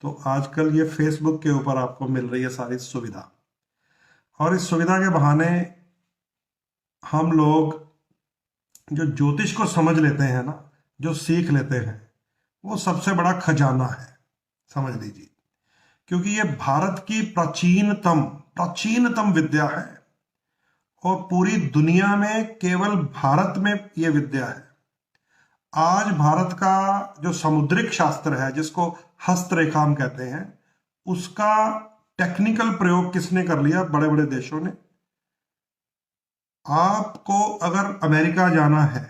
तो आजकल ये फेसबुक के ऊपर आपको मिल रही है सारी सुविधा। और इस सुविधा के बहाने हम लोग जो ज्योतिष को समझ लेते हैं ना, जो सीख लेते हैं, वो सबसे बड़ा खजाना है, समझ लीजिए। क्योंकि ये भारत की प्राचीनतम प्राचीनतम विद्या है और पूरी दुनिया में केवल भारत में ये विद्या है। आज भारत का जो समुद्रिक शास्त्र है, जिसको हस्तरेखा हम कहते हैं, उसका टेक्निकल प्रयोग किसने कर लिया? बड़े बड़े देशों ने। आपको अगर अमेरिका जाना है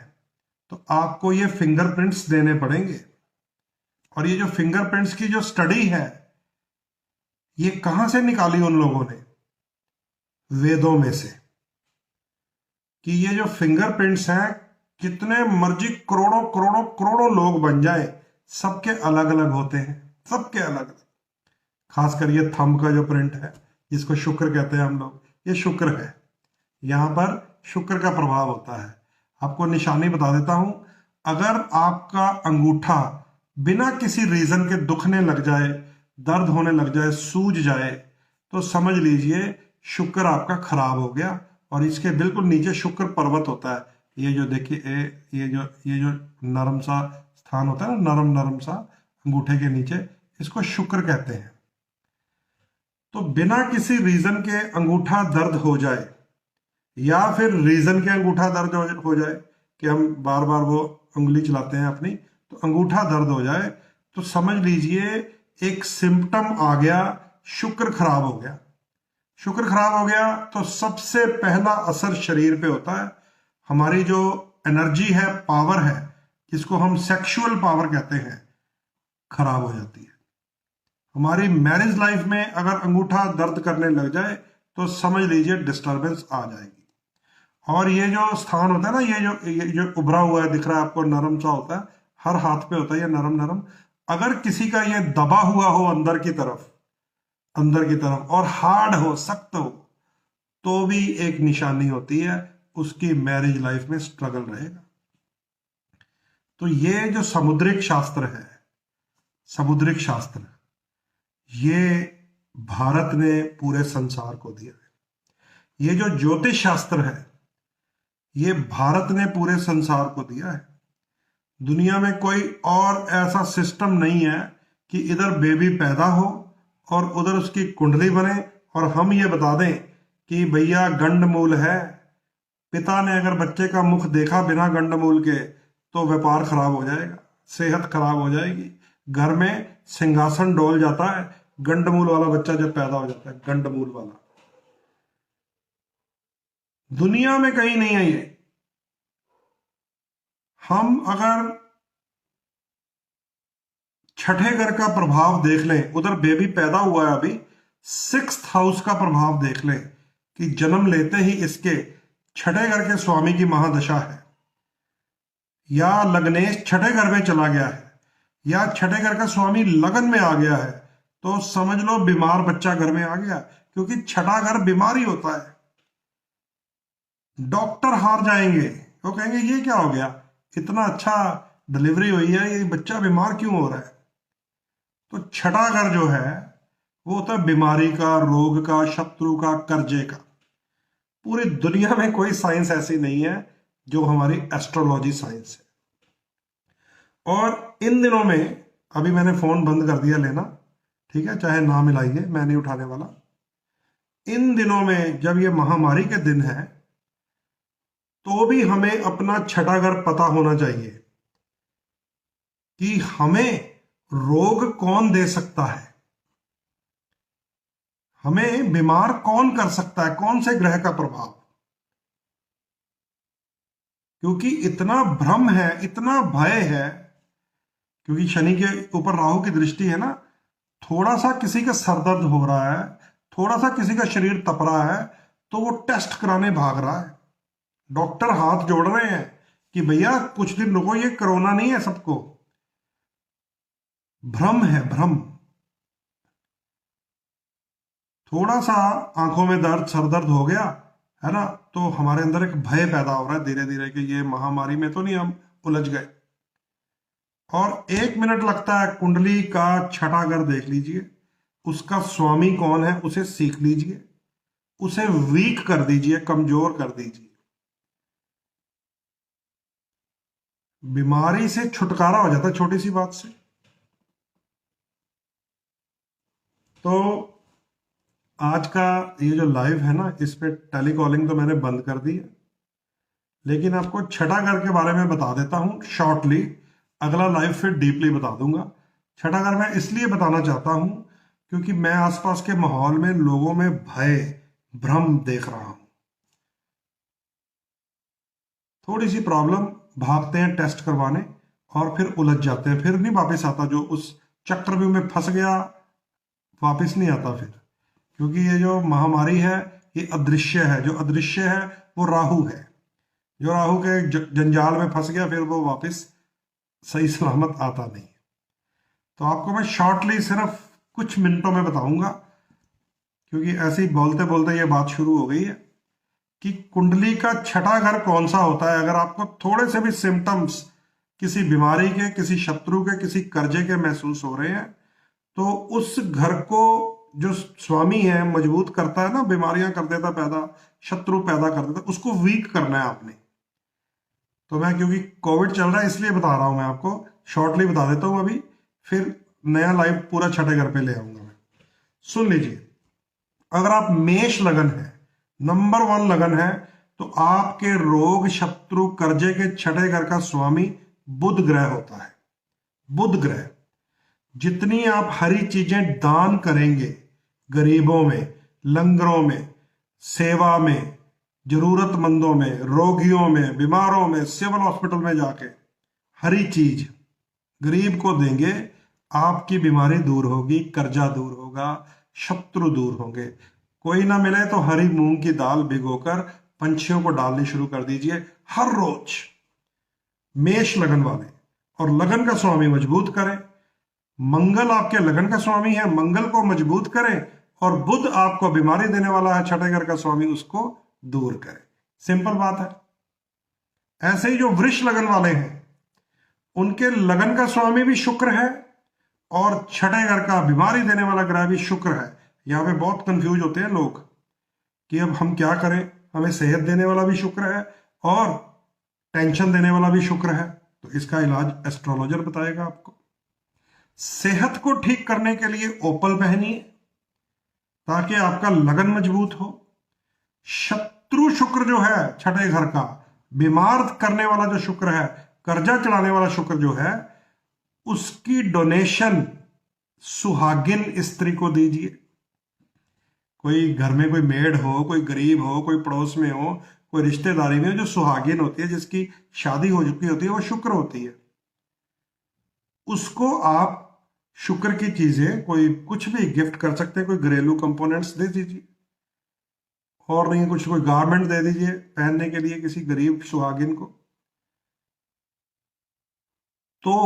तो आपको ये फिंगरप्रिंट्स देने पड़ेंगे। और ये जो फिंगरप्रिंट्स की जो स्टडी है, ये कहां से निकाली उन लोगों ने? वेदों में से। कि ये जो फिंगरप्रिंट्स हैं, कितने मर्जी करोड़ों करोड़ों करोड़ों लोग बन जाए, सबके अलग अलग होते हैं, सबके अलग अलग। खासकर ये थंब का जो प्रिंट है, जिसको शुक्र कहते हैं हम लोग, ये शुक्र है। यहां पर शुक्र का प्रभाव होता है। आपको निशानी बता देता हूं। अगर आपका अंगूठा बिना किसी रीजन के दुखने लग जाए, दर्द होने लग जाए, सूज जाए, तो समझ लीजिए शुक्र आपका खराब हो गया। और इसके बिल्कुल नीचे शुक्र पर्वत होता है। ये जो देखिए, ये जो नरम सा स्थान होता है ना, नरम नरम सा अंगूठे के नीचे, इसको शुक्र कहते हैं। तो बिना किसी रीजन के अंगूठा दर्द हो जाए, या फिर रीजन के अंगूठा दर्द हो जाए कि हम बार बार वो उंगली चलाते हैं अपनी, तो अंगूठा दर्द हो जाए, तो समझ लीजिए एक सिम्टम आ गया, शुक्र खराब हो गया। शुक्र खराब हो गया तो सबसे पहला असर शरीर पे होता है। हमारी जो एनर्जी है, पावर है, जिसको हम सेक्सुअल पावर कहते हैं, खराब हो जाती है। हमारी मैरिज लाइफ में अगर अंगूठा दर्द करने लग जाए तो समझ लीजिए डिस्टरबेंस आ जाएगी। और ये जो स्थान होता है ना, ये जो उभरा हुआ है, दिख रहा है आपको, नरम सा होता है, हर हाथ पे होता है ये नरम नरम। अगर किसी का ये दबा हुआ हो अंदर की तरफ, और हार्ड हो, सख्त हो, तो भी एक निशानी होती है, उसकी मैरिज लाइफ में स्ट्रगल रहेगा। तो ये जो समुद्रिक शास्त्र है, समुद्रिक शास्त्र, ये भारत ने पूरे संसार को दिया है। ये जो ज्योतिष शास्त्र है, ये भारत ने पूरे संसार को दिया है। दुनिया में कोई और ऐसा सिस्टम नहीं है कि इधर बेबी पैदा हो और उधर उसकी कुंडली बने और हम ये बता दें कि भैया गंडमूल है। पिता ने अगर बच्चे का मुख देखा बिना गंडमूल के, तो व्यापार खराब हो जाएगा, सेहत खराब हो जाएगी, घर में सिंहासन डोल जाता है। गंडमूल वाला बच्चा जब पैदा हो जाता है, गंडमूल वाला, दुनिया में कहीं नहीं है ये। हम अगर छठे घर का प्रभाव देख लें, उधर बेबी पैदा हुआ है अभी, 6th हाउस का प्रभाव देख लें कि जन्म लेते ही इसके छठे घर के स्वामी की महादशा है, या लग्नेश छठे घर में चला गया है, या छठे घर का स्वामी लगन में आ गया है, तो समझ लो बीमार बच्चा घर में आ गया। क्योंकि छठा घर बीमारी होता है। डॉक्टर हार जाएंगे, वो कहेंगे ये क्या हो गया, इतना अच्छा डिलीवरी हुई है, ये बच्चा बीमार क्यों हो रहा है? तो छठा घर जो है वो होता है बीमारी का, रोग का, शत्रु का, कर्जे का। पूरी दुनिया में कोई साइंस ऐसी नहीं है जो हमारी एस्ट्रोलॉजी साइंस है। और इन दिनों में, अभी मैंने फोन बंद कर दिया लेना, ठीक है, चाहे ना मिलाइए, मैं नहीं उठाने वाला। इन दिनों में जब ये महामारी के दिन है, तो भी हमें अपना छठा घर पता होना चाहिए कि हमें रोग कौन दे सकता है, हमें बीमार कौन कर सकता है, कौन से ग्रह का प्रभाव। क्योंकि इतना भ्रम है, इतना भय है, क्योंकि शनि के ऊपर राहु की दृष्टि है ना। थोड़ा सा किसी का सरदर्द हो रहा है, थोड़ा सा किसी का शरीर तप रहा है, तो वो टेस्ट कराने भाग रहा है। डॉक्टर हाथ जोड़ रहे हैं कि भैया कुछ दिन रुको, ये कोरोना नहीं है सबको। भ्रम है, भ्रम। थोड़ा सा आंखों में दर्द, सरदर्द हो गया है ना, तो हमारे अंदर एक भय पैदा हो रहा है धीरे धीरे कि ये महामारी में तो नहीं हम उलझ गए। और 1 मिनट लगता है। कुंडली का छठा घर देख लीजिए, उसका स्वामी कौन है उसे सीख लीजिए, उसे वीक कर दीजिए, कमजोर कर दीजिए। बीमारी से छुटकारा हो जाता है छोटी सी बात से। तो आज का ये जो लाइव है ना, इस पे टेलीकॉलिंग तो मैंने बंद कर दी है, लेकिन आपको छठा घर के बारे में बता देता हूं शॉर्टली। अगला लाइव फिर डीपली बता दूंगा। छठा घर मैं इसलिए बताना चाहता हूं क्योंकि मैं आसपास के माहौल में लोगों में भय भ्रम देख रहा हूं। थोड़ी सी प्रॉब्लम, भागते हैं टेस्ट करवाने और फिर उलझ जाते हैं, फिर नहीं वापस आता। जो उस चक्रव्यूह में फंस गया वापस नहीं आता फिर, क्योंकि ये जो महामारी है ये अदृश्य है। जो अदृश्य है वो राहु है। जो राहु के जंजाल में फंस गया फिर वो वापस सही सलामत आता नहीं। तो आपको मैं शॉर्टली सिर्फ कुछ मिनटों में बताऊंगा, क्योंकि ऐसे ही बोलते बोलते ये बात शुरू हो गई है कि कुंडली का छठा घर कौन सा होता है। अगर आपको थोड़े से भी सिम्टम्स किसी बीमारी के, किसी शत्रु के, किसी कर्जे के महसूस हो रहे हैं, तो उस घर को जो स्वामी है मजबूत करता है ना, बीमारियां कर देता पैदा, शत्रु पैदा कर देता, उसको वीक करना है आपने। तो मैं, क्योंकि कोविड चल रहा है इसलिए बता रहा हूं, मैं आपको शॉर्टली बता देता हूं अभी, फिर नया लाइव पूरा छठे घर पे ले आऊंगा मैं। सुन लीजिए, अगर आप मेष लगन है, नंबर 1 लगन है, तो आपके रोग, शत्रु, कर्जे के छठे घर का स्वामी बुध ग्रह होता है। बुध ग्रह, जितनी आप हरी चीजें दान करेंगे, गरीबों में, लंगरों में, सेवा में, जरूरतमंदों में, रोगियों में, बीमारों में, सिविल हॉस्पिटल में जाके हरी चीज गरीब को देंगे, आपकी बीमारी दूर होगी, कर्जा दूर होगा, शत्रु दूर होंगे। कोई ना मिले तो हरी मूंग की दाल भिगोकर पंछियों को डालनी शुरू कर दीजिए हर रोज। मेष लगन वाले, और लगन का स्वामी मजबूत करें। मंगल आपके लगन का स्वामी है, मंगल को मजबूत करें, और बुध आपको बीमारी देने वाला है छठे घर का स्वामी, उसको दूर करें। सिंपल बात है। ऐसे ही जो वृष लगन वाले हैं, उनके लगन का स्वामी भी शुक्र है और छठे घर का बीमारी देने वाला ग्रह भी शुक्र है। यहां पे बहुत कंफ्यूज होते हैं लोग कि अब हम क्या करें। हमें सेहत देने वाला भी शुक्र है और टेंशन देने वाला भी शुक्र है। तो इसका इलाज एस्ट्रोलॉजर बताएगा आपको। सेहत को ठीक करने के लिए ओपल पहनिए ताकि आपका लगन मजबूत हो। शत्रु शुक्र जो है छठे घर का, बीमार करने वाला जो शुक्र है, कर्जा चढ़ाने वाला शुक्र जो है, उसकी डोनेशन सुहागिन स्त्री को दीजिए। कोई घर में कोई मेड हो, कोई गरीब हो, कोई पड़ोस में हो, कोई रिश्तेदारी में हो, जो सुहागिन होती है, जिसकी शादी हो चुकी होती है, वो शुक्र होती है, उसको आप शुक्र की चीजें, कोई कुछ भी गिफ्ट कर सकते हैं। कोई घरेलू कंपोनेंट्स दे दीजिए, और नहीं कुछ कोई गारमेंट दे दीजिए पहनने के लिए किसी गरीब सुहागिन को। तो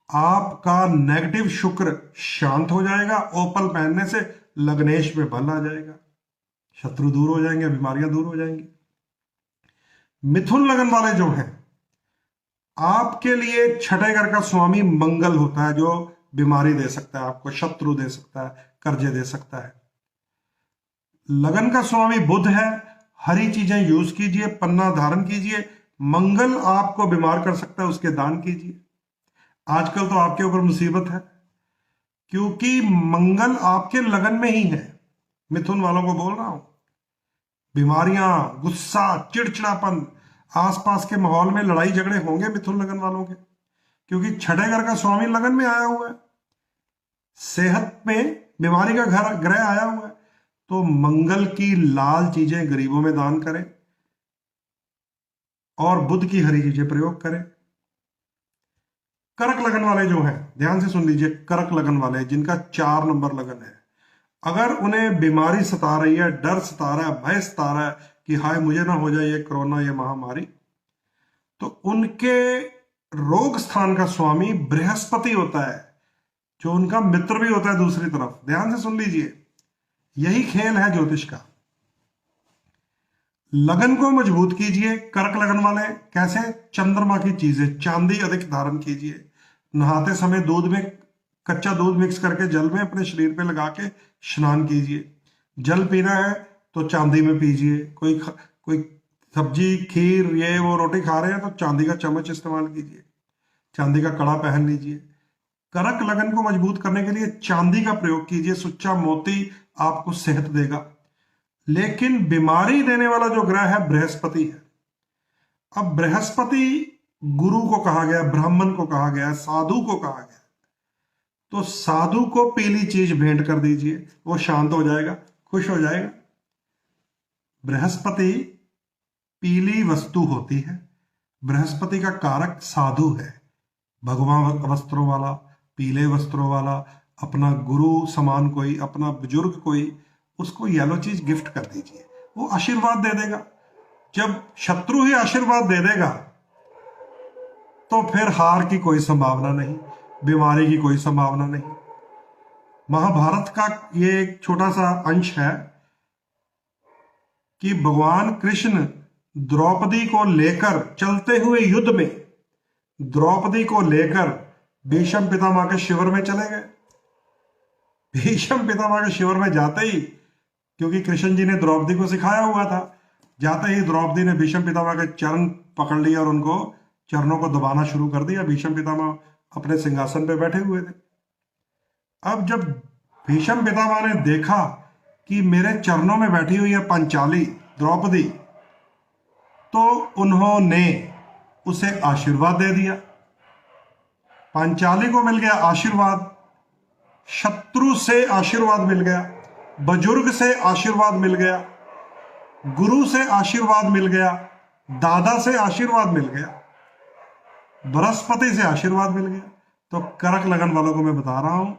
आपका नेगेटिव शुक्र शांत हो जाएगा। ओपल पहनने से लग्नेश में बल आ जाएगा, शत्रु दूर हो जाएंगे, बीमारियां दूर हो जाएंगी। मिथुन लगन वाले जो हैं, आपके लिए छठे घर का स्वामी मंगल होता है, जो बीमारी दे सकता है आपको, शत्रु दे सकता है, कर्जे दे सकता है। लगन का स्वामी बुध है। हरी चीजें यूज कीजिए, पन्ना धारण कीजिए। मंगल आपको बीमार कर सकता है, उसके दान कीजिए। आजकल तो आपके ऊपर मुसीबत है, क्योंकि मंगल आपके लगन में ही है। मिथुन वालों को बोल रहा हूं, बीमारियां, गुस्सा, चिड़चिड़ापन, आसपास के माहौल में लड़ाई झगड़े होंगे मिथुन लगन वालों के, क्योंकि छठे घर का स्वामी लगन में आया हुआ है, सेहत में बीमारी का घर ग्रह आया हुआ है। तो मंगल की लाल चीजें गरीबों में दान करें और बुध की हरी चीजें प्रयोग करें। कर्क लगन वाले जो हैं, ध्यान से सुन लीजिए, कर्क लगन वाले जिनका 4 नंबर लगन है, अगर उन्हें बीमारी सता रही है, डर सता रहा है, भय सता रहा है कि हाय मुझे ना हो जाए ये कोरोना, ये महामारी, तो उनके रोग स्थान का स्वामी बृहस्पति होता है, जो उनका मित्र भी होता है दूसरी तरफ। ध्यान से सुन लीजिए, यही खेल है ज्योतिष का। लगन को मजबूत कीजिए कर्क लगन वाले। कैसे? चंद्रमा की चीजें, चांदी अधिक धारण कीजिए, नहाते समय दूध में कच्चा दूध मिक्स करके जल में अपने शरीर पे लगा के स्नान कीजिए। जल पीना है तो चांदी में पीजिए। कोई सब्जी खीर ये वो रोटी खा रहे हैं तो चांदी का चम्मच इस्तेमाल कीजिए, चांदी का कड़ा पहन लीजिए। करक लगन को मजबूत करने के लिए चांदी का प्रयोग कीजिए। सुच्चा मोती आपको सेहत देगा। लेकिन बीमारी देने वाला जो ग्रह है बृहस्पति है। अब बृहस्पति गुरु को कहा गया, ब्राह्मण को कहा गया, साधु को कहा गया। तो साधु को पीली चीज भेंट कर दीजिए, वो शांत हो जाएगा, खुश हो जाएगा। बृहस्पति पीली वस्तु होती है। बृहस्पति का कारक साधु है, भगवा वस्त्रों वाला, पीले वस्त्रों वाला, अपना गुरु समान कोई, अपना बुजुर्ग कोई, उसको येलो चीज गिफ्ट कर दीजिए, वो आशीर्वाद दे देगा। जब शत्रु ही आशीर्वाद दे देगा तो फिर हार की कोई संभावना नहीं, बीमारी की कोई संभावना नहीं। महाभारत का ये एक छोटा सा अंश है कि भगवान कृष्ण द्रौपदी को लेकर चलते हुए युद्ध में, द्रौपदी को लेकर भीष्म पितामह के शिविर में चले गए। भीष्म पितामह के शिविर में जाते ही, क्योंकि कृष्ण जी ने द्रौपदी को सिखाया हुआ था, जाते ही द्रौपदी ने भीष्म पितामह के चरण पकड़ लिया और उनको चरणों को दबाना शुरू कर दिया। भीष्म पितामह अपने सिंहासन पे बैठे हुए थे। अब जब भीष्म पितामह ने देखा कि मेरे चरणों में बैठी हुई है पंचाली द्रौपदी, तो उन्होंने उसे आशीर्वाद दे दिया। पंचाली को मिल गया आशीर्वाद, शत्रु से आशीर्वाद मिल गया, बुजुर्ग से आशीर्वाद मिल गया, गुरु से आशीर्वाद मिल गया, दादा से आशीर्वाद मिल गया, बृहस्पति से आशीर्वाद मिल गया। तो करक लगन वालों को मैं बता रहा हूं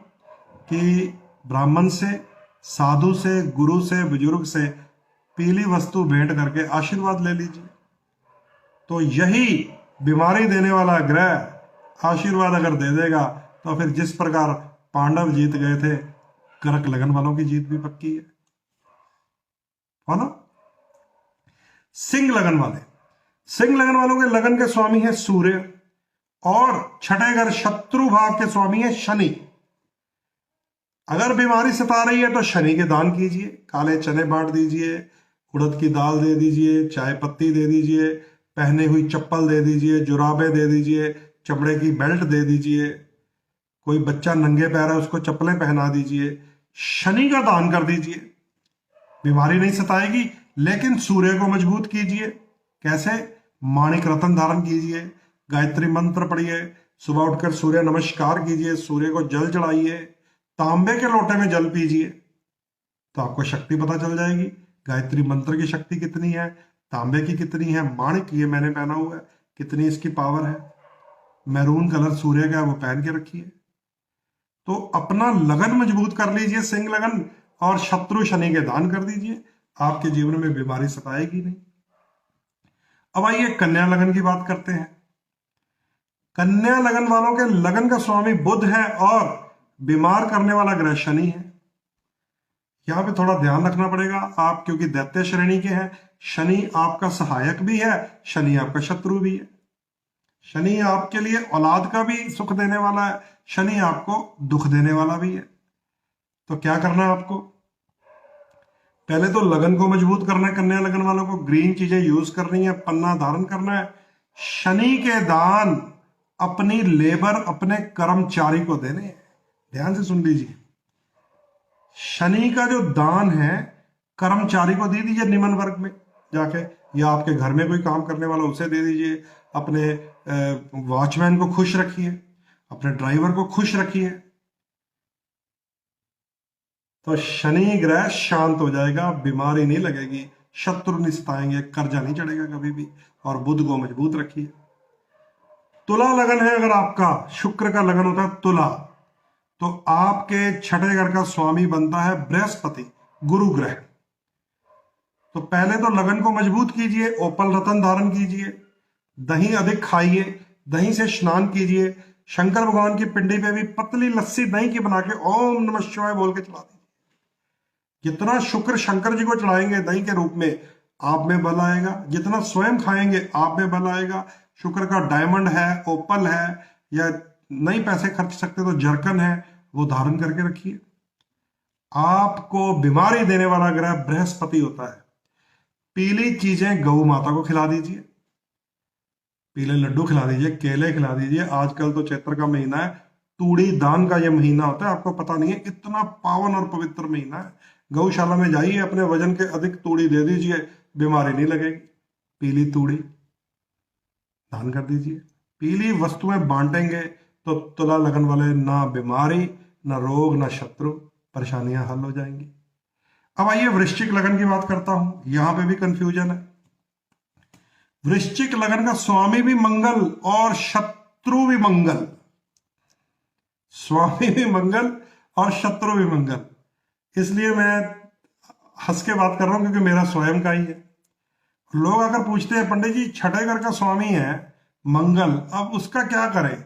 कि ब्राह्मण से, साधु से, गुरु से, बुजुर्ग से पीली वस्तु भेंट करके आशीर्वाद ले लीजिए। तो यही बीमारी देने वाला ग्रह आशीर्वाद अगर दे देगा तो फिर जिस प्रकार पांडव जीत गए थे, करक लगन वालों की जीत भी पक्की है ना। सिंह लगन वाले, सिंह लगन वालों के लगन के स्वामी है सूर्य और छठे घर शत्रु भाव के स्वामी है शनि। अगर बीमारी सता रही है तो शनि के दान कीजिए, काले चने बांट दीजिए, उड़द की दाल दे दीजिए, चाय पत्ती दे दीजिए, पहने हुई चप्पल दे दीजिए, जुराबे दे दीजिए, चमड़े की बेल्ट दे दीजिए, कोई बच्चा नंगे पैर है उसको चप्पलें पहना दीजिए, शनि का दान कर दीजिए। बीमारी नहीं सताएगी, लेकिन सूर्य को मजबूत कीजिए। कैसे? माणिक रत्न धारण कीजिए, गायत्री मंत्र पढ़िए, सुबह उठकर सूर्य नमस्कार कीजिए, सूर्य को जल चढ़ाइए, तांबे के लोटे में जल पीजिए, तो आपको शक्ति पता चल जाएगी। गायत्री मंत्र की शक्ति कितनी है, तांबे की कितनी है, माणिक ये मैंने पहना हुआ है कितनी इसकी पावर है, मैरून कलर सूर्य का है वो पहन के रखिए। तो अपना लगन मजबूत कर लीजिए, सिंह लगन, और शत्रु शनि के दान कर दीजिए, आपके जीवन में बीमारी सताएगी नहीं। अब आइए कन्या लगन की बात करते हैं। कन्या लगन वालों के लगन का स्वामी बुध है और बीमार करने वाला ग्रह शनि है। यहां पे थोड़ा ध्यान रखना पड़ेगा आप, क्योंकि दैत्य श्रेणी के हैं। शनि आपका सहायक भी है, शनि आपका शत्रु भी है। शनि आपके लिए औलाद का भी सुख देने वाला है, शनि आपको दुख देने वाला भी है। तो क्या करना है आपको? पहले तो लगन को मजबूत करना है। कन्या लगन वालों को ग्रीन चीजें यूज करनी है, पन्ना धारण करना है। शनि के दान अपनी लेबर, अपने कर्मचारी को देने हैं। ध्यान से सुन लीजिए, शनि का जो दान है कर्मचारी को दे दीजिए, निम्न वर्ग में जाके, या आपके घर में कोई काम करने वाला उसे दे दीजिए। अपने वॉचमैन को खुश रखिए, अपने ड्राइवर को खुश रखिए, तो शनि ग्रह शांत हो जाएगा, बीमारी नहीं लगेगी, शत्रु नहीं सताएंगे, कर्जा नहीं चढ़ेगा कभी भी। और बुध को मजबूत रखिए। तुला लगन है अगर आपका, शुक्र का लगन होता है तुला, तो आपके छठे घर का स्वामी बनता है बृहस्पति, गुरु ग्रह। तो पहले तो लगन को मजबूत कीजिए, ओपल रतन धारण कीजिए, दही अधिक खाइए, दही से स्नान कीजिए, शंकर भगवान की पिंडी पे भी पतली लस्सी दही की बना के ओम नमः शिवाय बोल के चला दीजिए। जितना शुक्र शंकर जी को चढ़ाएंगे दही के रूप में, आप में बल आएगा। जितना स्वयं खाएंगे आप में बल आएगा। शुक्र का डायमंड है, ओपल है, या नहीं पैसे खर्च सकते तो जरकन है वो धारण करके रखिए। आपको बीमारी देने वाला ग्रह बृहस्पति होता है। पीली चीजें गौ माता को खिला दीजिए, पीले लड्डू खिला दीजिए, केले खिला दीजिए। आजकल तो चैत्र का महीना है, तूड़ी दान का ये महीना होता है, आपको पता नहीं है, इतना पावन और पवित्र महीना है। गौशाला में जाइए, अपने वजन के अधिक तूड़ी दे दीजिए, बीमारी नहीं लगेगी। पीली तूड़ी दान कर दीजिए। पीली वस्तुएं बांटेंगे तो तुला लगन वाले ना बीमारी, ना रोग, ना शत्रु, परेशानियां हल हो जाएंगी। अब आइए वृश्चिक लगन की बात करता हूं, यहां पे भी कंफ्यूजन है। वृश्चिक लगन का स्वामी भी मंगल और शत्रु भी मंगल, स्वामी भी मंगल और शत्रु भी मंगल। इसलिए मैं हंस के बात कर रहा हूं क्योंकि मेरा स्वयं का ही है। लोग अगर पूछते हैं पंडित जी छठे घर का स्वामी है मंगल, अब उसका क्या करें,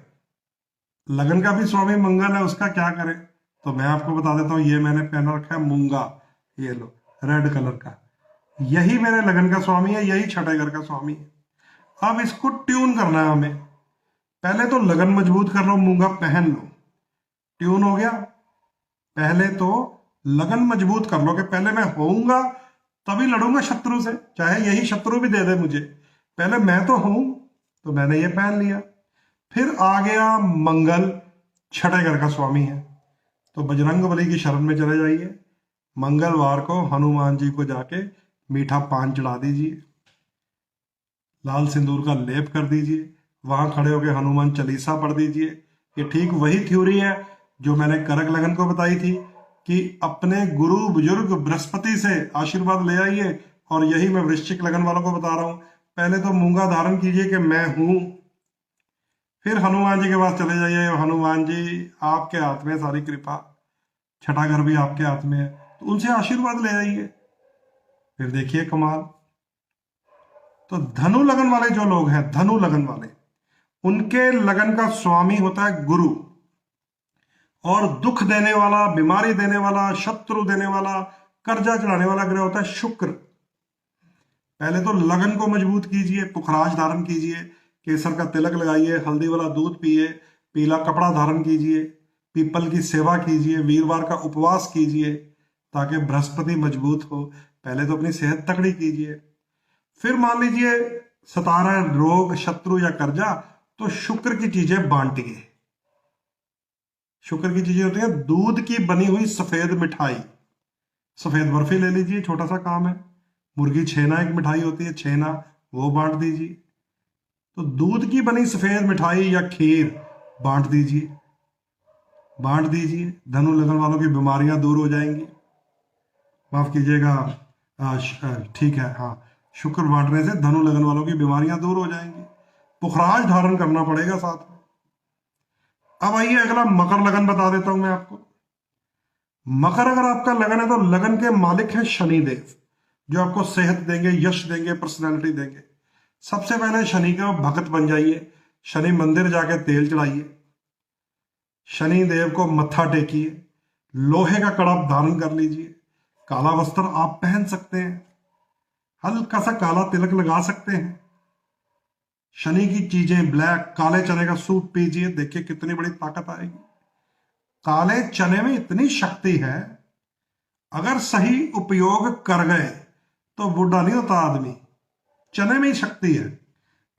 लगन का भी स्वामी मंगल है, उसका क्या करें? तो मैं आपको बता देता हूं, ये मैंने पहन रखा है मूंगा, ये लो रेड कलर का, यही मेरे लगन का स्वामी है, यही छठे घर का स्वामी है। अब इसको ट्यून करना है हमें। पहले तो लगन मजबूत कर लो, मूंगा पहन लो, ट्यून हो गया। पहले तो लगन मजबूत कर लो कि पहले मैं होऊंगा तभी लड़ूंगा शत्रु से, चाहे यही शत्रु भी दे दे मुझे, पहले मैं तो हूं। तो मैंने ये पहन लिया। फिर आ गया मंगल, छठे घर का स्वामी है, तो बजरंग बली की शरण में चले जाइए। मंगलवार को हनुमान जी को जाके मीठा पान चढ़ा दीजिए, लाल सिंदूर का लेप कर दीजिए, वहां खड़े होकर हनुमान चालीसा पढ़ दीजिए। ये ठीक वही थ्योरी है जो मैंने करक लगन को बताई थी कि अपने गुरु बुजुर्ग बृहस्पति से आशीर्वाद ले आइए, और यही मैं वृश्चिक लगन वालों को बता रहा हूं। पहले तो मूंगा धारण कीजिए कि मैं हूं, फिर हनुमान जी के पास चले जाइए, हनुमान जी आपके हाथ में सारी कृपा, छठा घर भी आपके हाथ में है, तो उनसे आशीर्वाद ले आइए, फिर देखिए कमाल। तो धनु लगन वाले जो लोग हैं, धनु लगन वाले, उनके लगन का स्वामी होता है गुरु, और दुख देने वाला, बीमारी देने वाला, शत्रु देने वाला, कर्जा चढ़ाने वाला ग्रह होता है शुक्र। पहले तो लगन को मजबूत कीजिए, पुखराज धारण कीजिए, केसर का तिलक लगाइए, हल्दी वाला दूध पिए, पीला कपड़ा धारण कीजिए, पीपल की सेवा कीजिए, वीरवार का उपवास कीजिए ताकि बृहस्पति मजबूत हो। पहले तो अपनी सेहत तगड़ी कीजिए। फिर मान लीजिए सता रहा है रोग, शत्रु या कर्जा, तो शुक्र की चीजें बांटिए। शुक्र की चीजें होती है दूध की बनी हुई सफेद मिठाई, सफेद बर्फी ले लीजिए, छोटा सा काम है। मुर्गी छेना एक मिठाई होती है, छेना, वो बांट दीजिए। तो दूध की बनी सफेद मिठाई या खीर बांट दीजिए, बांट दीजिए। धनु लगन वालों की बीमारियां दूर हो जाएंगी। माफ कीजिएगा, ठीक है, हाँ, शुक्र बांटने से धनु लगन वालों की बीमारियां दूर हो जाएंगी। पुखराज धारण करना पड़ेगा साथ में। अब आइए अगला मकर लगन बता देता हूं मैं आपको। मकर अगर आपका लगन है तो लगन के मालिक है शनिदेव, जो आपको सेहत देंगे, यश देंगे, पर्सनैलिटी देंगे। सबसे पहले शनि का भक्त बन जाइए, शनि मंदिर जाके तेल चढ़ाइए, शनि देव को मत्था टेकिए, लोहे का कड़ा धारण कर लीजिए, काला वस्त्र आप पहन सकते हैं, हल्का सा काला तिलक लगा सकते हैं। शनि की चीजें ब्लैक, काले चने का सूप पीजिए, देखिए कितनी बड़ी ताकत आएगी। काले चने में इतनी शक्ति है, अगर सही उपयोग कर गए तो बूढ़ा नहीं होता आदमी, चने में ही शक्ति है।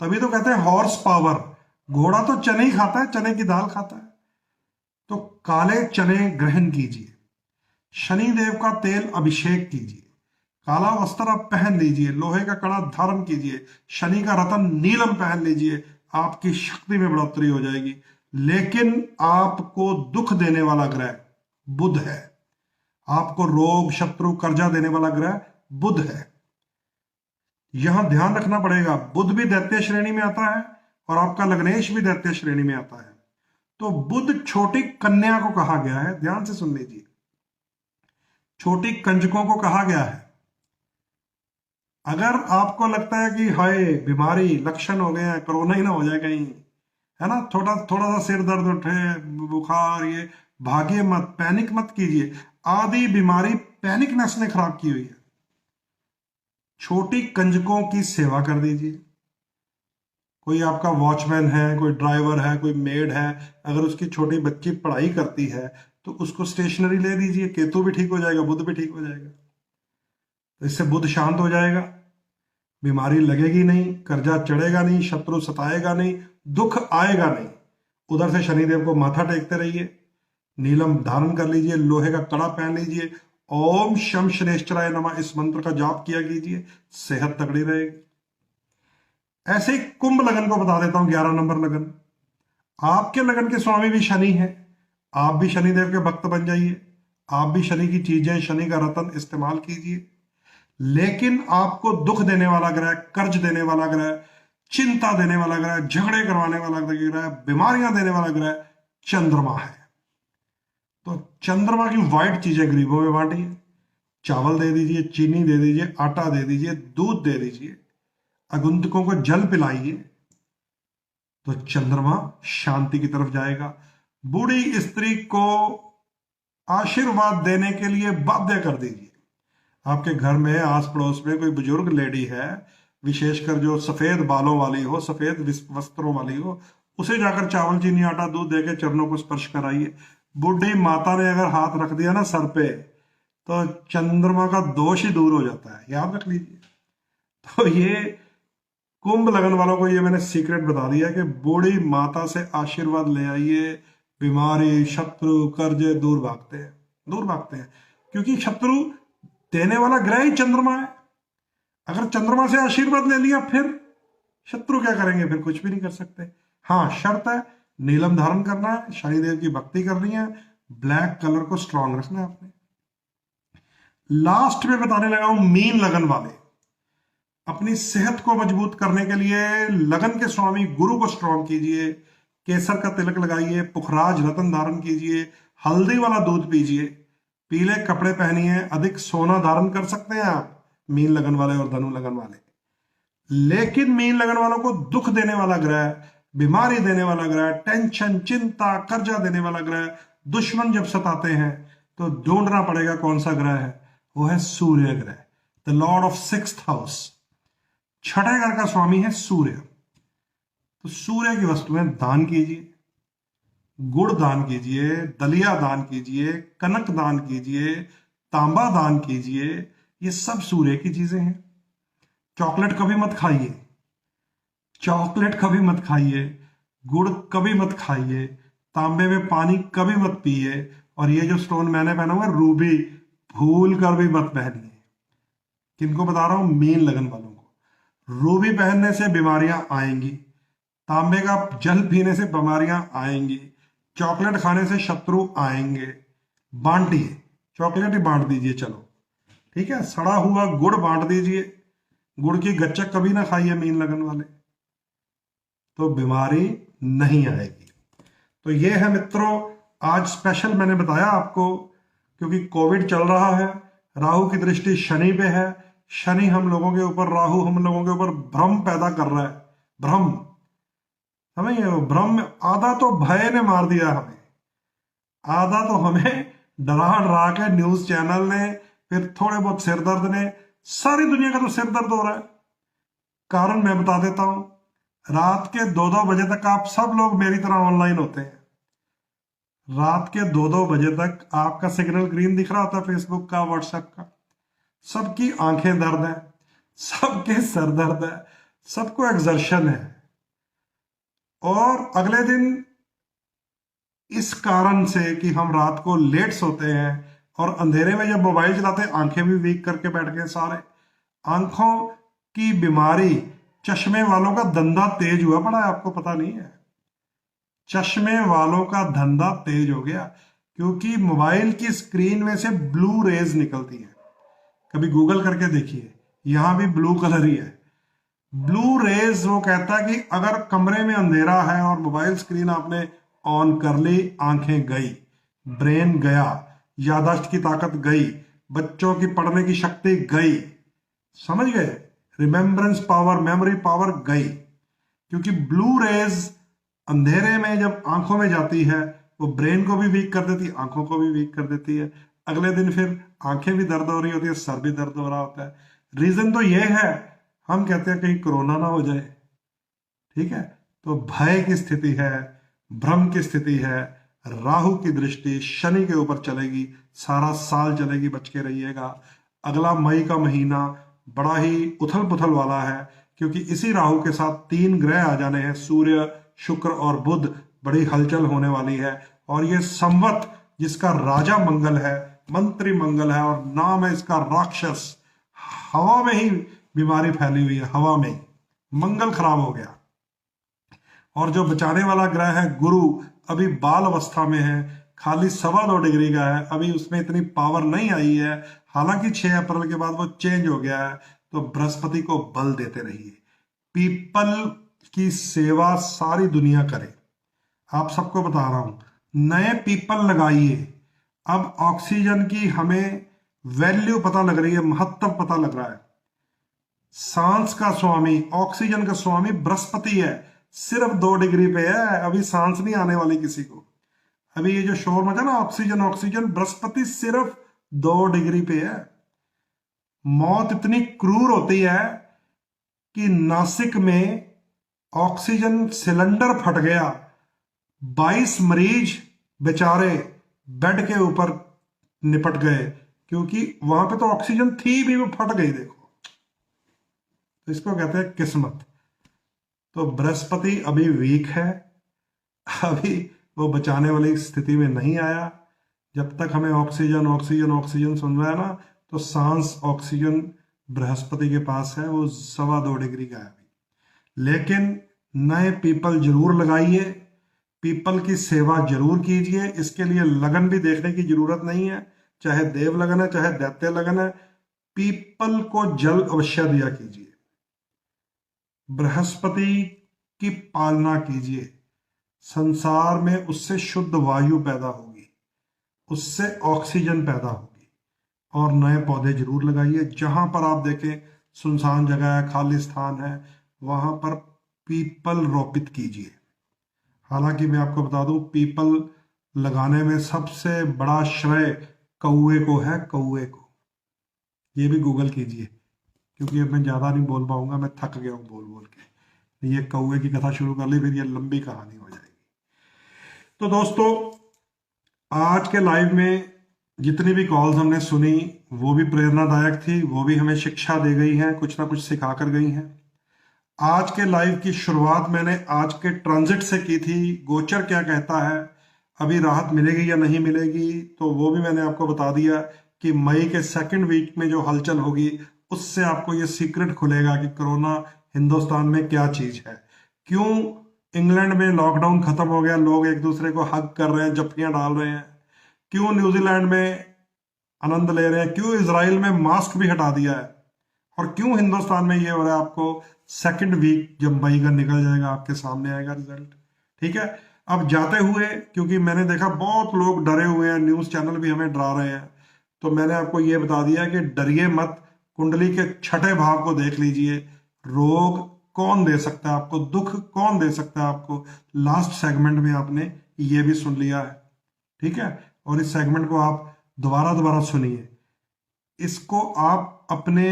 तभी तो कहते हैं हॉर्स पावर, घोड़ा तो चने ही खाता है, चने की दाल खाता है। तो काले चने ग्रहण कीजिए, शनि देव का तेल अभिषेक कीजिए, काला वस्त्र आप पहन लीजिए, लोहे का कड़ा धारण कीजिए, शनि का रतन नीलम पहन लीजिए, आपकी शक्ति में बढ़ोतरी हो जाएगी। लेकिन आपको दुख देने वाला ग्रह बुध है, आपको रोग, शत्रु, कर्जा देने वाला ग्रह बुध है। यहां ध्यान रखना पड़ेगा, बुध भी दैत्य श्रेणी में आता है और आपका लग्नेश भी दैत्य श्रेणी में आता है। तो बुध छोटी कन्या को कहा गया है, ध्यान से सुन लीजिए, छोटी कंजकों को कहा गया है। अगर आपको लगता है कि हाय बीमारी, लक्षण हो गए हैं, कोरोना ही ना हो जाए कहीं, है ना, थोड़ा थोड़ा सा सिर दर्द उठे, बुखार, ये भागिए मत, पैनिक मत कीजिए। आधी बीमारी पैनिकनेस ने खराब की हुई है। छोटी कंजकों की सेवा कर दीजिए, कोई आपका वॉचमैन है, कोई ड्राइवर है, कोई मेड है, अगर उसकी छोटी बच्ची पढ़ाई करती है तो उसको स्टेशनरी ले दीजिए, केतु भी ठीक हो जाएगा, बुध भी ठीक हो जाएगा। तो इससे बुध शांत हो जाएगा, बीमारी लगेगी नहीं, कर्जा चढ़ेगा नहीं, शत्रु सताएगा नहीं, दुख आएगा नहीं। उधर से शनिदेव को माथा टेकते रहिए, नीलम धारण कर लीजिए, लोहे का कड़ा पहन लीजिए, ओम शम शनेश्चराय नमः इस मंत्र का जाप किया कीजिए, सेहत तगड़ी रहेगी। ऐसे ही कुंभ लगन को बता देता हूं, 11 नंबर लगन। आपके लगन के स्वामी भी शनि है, आप भी शनिदेव के भक्त बन जाइए, आप भी शनि की चीजें, शनि का रतन इस्तेमाल कीजिए। लेकिन आपको दुख देने वाला ग्रह, कर्ज देने वाला ग्रह, चिंता देने वाला ग्रह, झगड़े करवाने वाला ग्रह, बीमारियां देने वाला ग्रह चंद्रमा है। तो चंद्रमा की व्हाइट चीजें गरीबों में बांटिए, चावल दे दीजिए, चीनी दे दीजिए, आटा दे दीजिए, दूध दे दीजिए, आगंतुकों को जल पिलाइए, तो चंद्रमा शांति की तरफ जाएगा। बूढ़ी स्त्री को आशीर्वाद देने के लिए बाध्य कर दीजिए। आपके घर में आस पड़ोस में कोई बुजुर्ग लेडी है, विशेषकर जो सफेद बालों वाली हो, सफेद वस्त्रों वाली हो, उसे जाकर चावल चीनी आटा दूध देकर चरणों को स्पर्श कराइए। बूढ़ी माता ने अगर हाथ रख दिया ना सर पे, तो चंद्रमा का दोष ही दूर हो जाता है, याद रख लीजिए। तो ये कुंभ लगन वालों को ये मैंने सीक्रेट बता दिया कि बूढ़ी माता से आशीर्वाद ले आइए, बीमारी, शत्रु, कर्जे दूर भागते हैं, दूर भागते हैं। क्योंकि शत्रु देने वाला ग्रह ही चंद्रमा है। अगर चंद्रमा से आशीर्वाद ले लिया, फिर शत्रु क्या करेंगे? फिर कुछ भी नहीं कर सकते। हाँ, शर्त है, नीलम धारण करना है, शनिदेव की भक्ति करनी है, ब्लैक कलर को स्ट्रांग रखना है आपने। लास्ट में बताने लगा हूं मीन लगन वाले, अपनी सेहत को मजबूत करने के लिए लगन के स्वामी गुरु को स्ट्रांग कीजिए, केसर का तिलक लगाइए, पुखराज रतन धारण कीजिए, हल्दी वाला दूध पीजिए, पीले कपड़े पहनिए, अधिक सोना धारण कर सकते हैं आप, मीन लगन वाले और धनु लगन वाले। लेकिन मीन लगन वालों को दुख देने वाला ग्रह, बीमारी देने वाला ग्रह, टेंशन, चिंता, कर्जा देने वाला ग्रह, दुश्मन जब सताते हैं तो ढूंढना पड़ेगा कौन सा ग्रह है। वो है सूर्य ग्रह, the Lord of 6th house. छठे घर का स्वामी है सूर्य। तो सूर्य की वस्तुएं दान कीजिए, गुड़ दान कीजिए, दलिया दान कीजिए, कनक दान कीजिए, तांबा दान कीजिए, ये सब सूर्य की चीजें हैं। चॉकलेट कभी मत खाइए, चॉकलेट कभी मत खाइए, गुड़ कभी मत खाइए, तांबे में पानी कभी मत पिए, और ये जो स्टोन मैंने पहना हुआ रूबी, भूल कर भी मत पहनिए। किनको बता रहा हूं? मीन लगन वालों को। रूबी पहनने से बीमारियां आएंगी, तांबे का जल पीने से बीमारियां आएंगी, चॉकलेट खाने से शत्रु आएंगे। बांटिए, चॉकलेट ही बांट दीजिए, चलो ठीक है। सड़ा हुआ गुड़ बांट दीजिए, गुड़ की गच्चक कभी ना खाइए मीन लगन वाले, तो बीमारी नहीं आएगी। तो ये है मित्रों, आज स्पेशल मैंने बताया आपको, क्योंकि कोविड चल रहा है, राहु की दृष्टि शनि पे है, शनि हम लोगों के ऊपर, राहु हम लोगों के ऊपर भ्रम पैदा कर रहा है। भ्रम, समझ गए? भ्रम आधा तो भय ने मार दिया हमें, आधा तो हमें डरा डरा के न्यूज चैनल ने, फिर थोड़े बहुत सिरदर्द ने, सारी दुनिया का तो सिरदर्द हो रहा है। कारण मैं बता देता हूं, रात के 2-2 बजे तक आप सब लोग मेरी तरह ऑनलाइन होते हैं। रात के 2-2 बजे तक आपका सिग्नल ग्रीन दिख रहा होता है, फेसबुक का, व्हाट्सएप का। सबकी आंखें दर्द है, सबके सर दर्द है, सबको एग्जर्शन है। और अगले दिन इस कारण से कि हम रात को लेट सोते हैं और अंधेरे में जब मोबाइल चलाते हैं, आंखें भी वीक करके बैठ गए सारे। आंखों की बीमारी, चश्मे वालों का धंधा तेज हुआ पड़ा है, आपको पता नहीं है। चश्मे वालों का धंधा तेज हो गया, क्योंकि मोबाइल की स्क्रीन में से ब्लू रेज निकलती है। कभी गूगल करके देखिए, यहां भी ब्लू कलर ही है। ब्लू रेज वो कहता है कि अगर कमरे में अंधेरा है और मोबाइल स्क्रीन आपने ऑन कर ली, आंखें गई, ब्रेन गया, याददाश्त की ताकत गई, बच्चों की पढ़ने की शक्ति गई, समझ गए? रिमेम्बरेंस पावर, मेमोरी पावर गई। क्योंकि ब्लू रेज अंधेरे में जब आंखों में जाती है, वो ब्रेन को भी वीक कर देती है, आंखों को भी वीक कर देती है। अगले दिन फिर आंखें भी दर्द हो रही होती है, सर भी दर्द हो रहा होता है। रीजन तो ये है, हम कहते हैं कहीं कोरोना ना हो जाए, ठीक है, तो भय की स्थिति है, भ्रम की स्थिति है, राहु की दृष्टि शनि के ऊपर चलेगी, सारा साल चलेगी, बच के रहिएगा। अगला मई का महीना बड़ा ही उथल पुथल वाला है, क्योंकि इसी राहु के साथ 3 ग्रह आ जाने हैं, सूर्य, शुक्र और बुध। बड़ी हलचल होने वाली है, और ये संवत जिसका राजा मंगल है, मंत्री मंगल है, और नाम है इसका राक्षस, हवा में ही बीमारी फैली हुई है, हवा में ही मंगल खराब हो गया। और जो बचाने वाला ग्रह है गुरु, अभी बाल अवस्था में है, खाली 2.25 डिग्री का है, अभी उसमें इतनी पावर नहीं आई है। हालांकि 6 अप्रैल के बाद वो चेंज हो गया है। तो बृहस्पति को बल देते रहिए, पीपल की सेवा सारी दुनिया करे। आप सबको बता रहा हूं, नए पीपल लगाइए। अब ऑक्सीजन की हमें वैल्यू पता लग रही है, महत्व पता लग रहा है। सांस का स्वामी, ऑक्सीजन का स्वामी बृहस्पति है, सिर्फ 2 डिग्री पे है, अभी सांस नहीं आने वाली किसी को। अभी ये जो शोर मचा ना ऑक्सीजन ऑक्सीजन, बृहस्पति सिर्फ 2 डिग्री पे है। मौत इतनी क्रूर होती है कि नासिक में ऑक्सीजन सिलेंडर फट गया, 22 मरीज बेचारे बेड के ऊपर निपट गए, क्योंकि वहां पे तो ऑक्सीजन थी भी, वो फट गई। देखो, तो इसको कहते हैं किस्मत। तो बृहस्पति अभी वीक है, अभी वो बचाने वाली स्थिति में नहीं आया। जब तक हमें ऑक्सीजन ऑक्सीजन ऑक्सीजन सुन रहा है ना, तो सांस ऑक्सीजन बृहस्पति के पास है, वो 2.25 डिग्री का है अभी। लेकिन नए पीपल जरूर लगाइए, पीपल की सेवा जरूर कीजिए। इसके लिए लगन भी देखने की जरूरत नहीं है, चाहे देव लगन है चाहे दैत्य लगन है, पीपल को जल अवश्य दिया कीजिए, बृहस्पति की पालना कीजिए। संसार में उससे शुद्ध वायु पैदा होगी, उससे ऑक्सीजन पैदा होगी। और नए पौधे जरूर लगाइए। जहां पर आप देखें सुनसान जगह है, खाली स्थान है, वहां पर पीपल रोपित कीजिए। हालांकि मैं आपको बता दूं, पीपल लगाने में सबसे बड़ा श्रेय कौए को है, कौए को। ये भी गूगल कीजिए, क्योंकि अब मैं ज़्यादा नहीं बोल पाऊंगा, मैं थक गया हूँ बोल बोल के। ये कौए की कथा शुरू कर ली, फिर ये लंबी कहानी हो जाएगी। तो दोस्तों, आज के लाइव में जितनी भी कॉल्स हमने सुनी वो भी प्रेरणादायक थी, वो भी हमें शिक्षा दे गई हैं, कुछ ना कुछ सिखा कर गई हैं। आज के लाइव की शुरुआत मैंने आज के ट्रांजिट से की थी, गोचर क्या कहता है, अभी राहत मिलेगी या नहीं मिलेगी, तो वो भी मैंने आपको बता दिया कि मई के 2nd वीक में जो हलचल होगी उससे आपको ये सीक्रेट खुलेगा कि कोरोना हिंदुस्तान में क्या चीज है। क्यों इंग्लैंड में लॉकडाउन खत्म हो गया, लोग एक दूसरे को हग कर रहे हैं, जफ्फियां डाल रहे हैं। क्यों न्यूजीलैंड में आनंद ले रहे हैं, क्यों इजराइल में मास्क भी हटा दिया है, और क्यों हिंदुस्तान में ये हो रहा है। आपको 2nd वीक जब मई का निकल जाएगा आपके सामने आएगा रिजल्ट, ठीक है। अब जाते हुए, क्योंकि मैंने देखा बहुत लोग डरे हुए हैं, न्यूज चैनल भी हमें डरा रहे हैं, तो मैंने आपको ये बता दिया कि डरिए मत। कुंडली के 6ठे भाव को देख लीजिए, रोग कौन दे सकता है आपको, दुख कौन दे सकता है आपको। लास्ट सेगमेंट में आपने ये भी सुन लिया है, ठीक है। और इस सेगमेंट को आप दोबारा दोबारा सुनिए, इसको आप अपने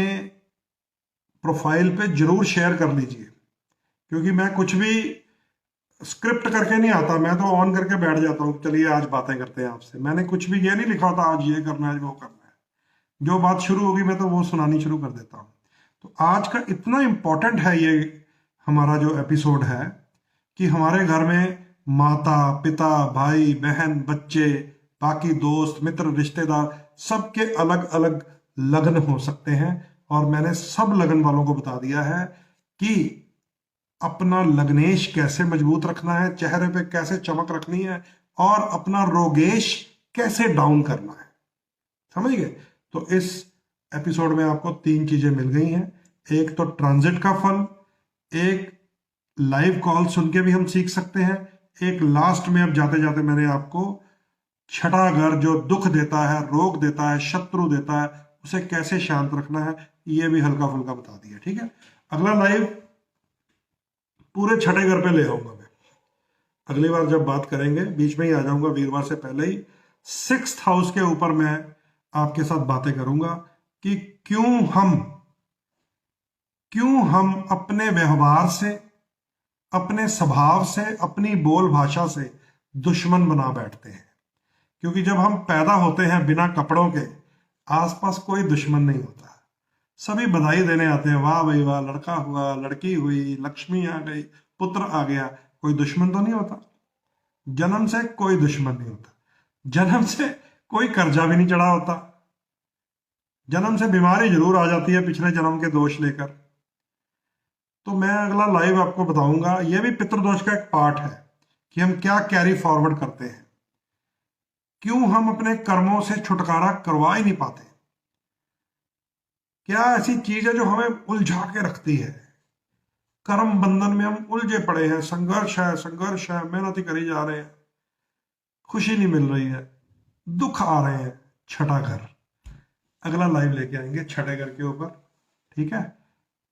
प्रोफाइल पे जरूर शेयर कर लीजिए, क्योंकि मैं कुछ भी स्क्रिप्ट करके नहीं आता, मैं तो ऑन करके बैठ जाता हूँ, चलिए आज बातें करते हैं आपसे। मैंने कुछ भी ये नहीं लिखा होता आज ये करना है, आज वो करना है। जो बात शुरू होगी मैं तो वो सुनानी शुरू कर देता हूँ। तो आज का इतना इंपॉर्टेंट है ये हमारा जो एपिसोड है, कि हमारे घर में माता पिता भाई बहन बच्चे बाकी दोस्त मित्र रिश्तेदार सबके अलग अलग लग्न हो सकते हैं। और मैंने सब लगन वालों को बता दिया है कि अपना लग्नेश कैसे मजबूत रखना है, चेहरे पे कैसे चमक रखनी है, और अपना रोगेश कैसे डाउन करना है। समझ गए? तो इस एपिसोड में आपको 3 चीजें मिल गई हैं। एक तो ट्रांजिट का फल, एक लाइव कॉल सुन के भी हम सीख सकते हैं, एक लास्ट में अब जाते जाते मैंने आपको 6ठा घर जो दुख देता है, रोग देता है, शत्रु देता है, उसे कैसे शांत रखना है, ये भी हल्का फुल्का बता दिया, ठीक है। अगला लाइव पूरे 6ठे घर पे ले आऊंगा मैं, अगली बार जब बात करेंगे बीच में ही आ जाऊंगा, वीरवार से पहले ही 6th हाउस के ऊपर मैं आपके साथ बातें करूंगा कि क्यों हम अपने व्यवहार से, अपने स्वभाव से, अपनी बोल भाषा से दुश्मन बना बैठते हैं। क्योंकि जब हम पैदा होते हैं बिना कपड़ों के, आसपास कोई दुश्मन नहीं होता, सभी बधाई देने आते हैं, वाह भाई वाह, लड़का हुआ, लड़की हुई, लक्ष्मी आ गई, पुत्र आ गया। कोई दुश्मन तो नहीं होता। जन्म से कोई दुश्मन नहीं होता। जन्म से कोई कर्जा भी नहीं चढ़ा होता। जन्म से बीमारी जरूर आ जाती है पिछले जन्म के दोष लेकर। तो मैं अगला लाइव आपको बताऊंगा, यह भी पितृदोष का एक पार्ट है कि हम क्या कैरी फॉरवर्ड करते हैं, क्यों हम अपने कर्मों से छुटकारा करवा ही नहीं पाते, क्या ऐसी चीज है जो हमें उलझा के रखती है। कर्म बंधन में हम उलझे पड़े हैं, संघर्ष है, मेहनत ही करी जा रहे हैं, खुशी नहीं मिल रही है, दुख आ रहे हैं। छठा घर, अगला लाइव लेके आएंगे छठे घर के ऊपर, ठीक है।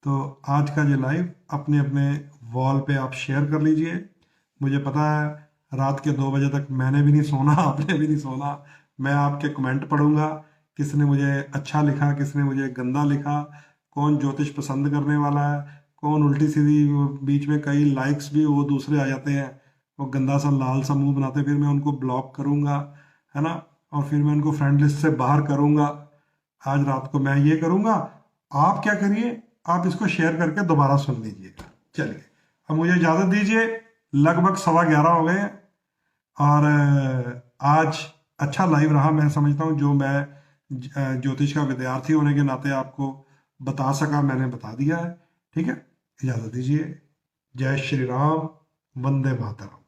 तो आज का ये लाइव अपने अपने वॉल पे आप शेयर कर लीजिए। मुझे पता है रात के 2 बजे तक मैंने भी नहीं सोना, आपने भी नहीं सोना। मैं आपके कमेंट पढ़ूंगा, किसने मुझे अच्छा लिखा, किसने मुझे गंदा लिखा, कौन ज्योतिष पसंद करने वाला है, कौन उल्टी सीधी, बीच में कई लाइक्स भी वो दूसरे आ जाते हैं, वो गंदा सा लाल सा मुंह बनाते, फिर मैं उनको ब्लॉक करूंगा, है ना, और फिर मैं उनको फ्रेंड लिस्ट से बाहर करूंगा। आज रात को मैं ये करूंगा, आप क्या करिए, आप इसको शेयर करके दोबारा सुन लीजिएगा। चलिए अब मुझे इजाजत दीजिए, लगभग 11:15 हो गए हैं। और आज अच्छा लाइव रहा, मैं समझता हूँ। जो मैं ज्योतिष का विद्यार्थी होने के नाते आपको बता सका, मैंने बता दिया है, ठीक है। इजाजत दीजिए। जय श्री राम, वंदे मातरम।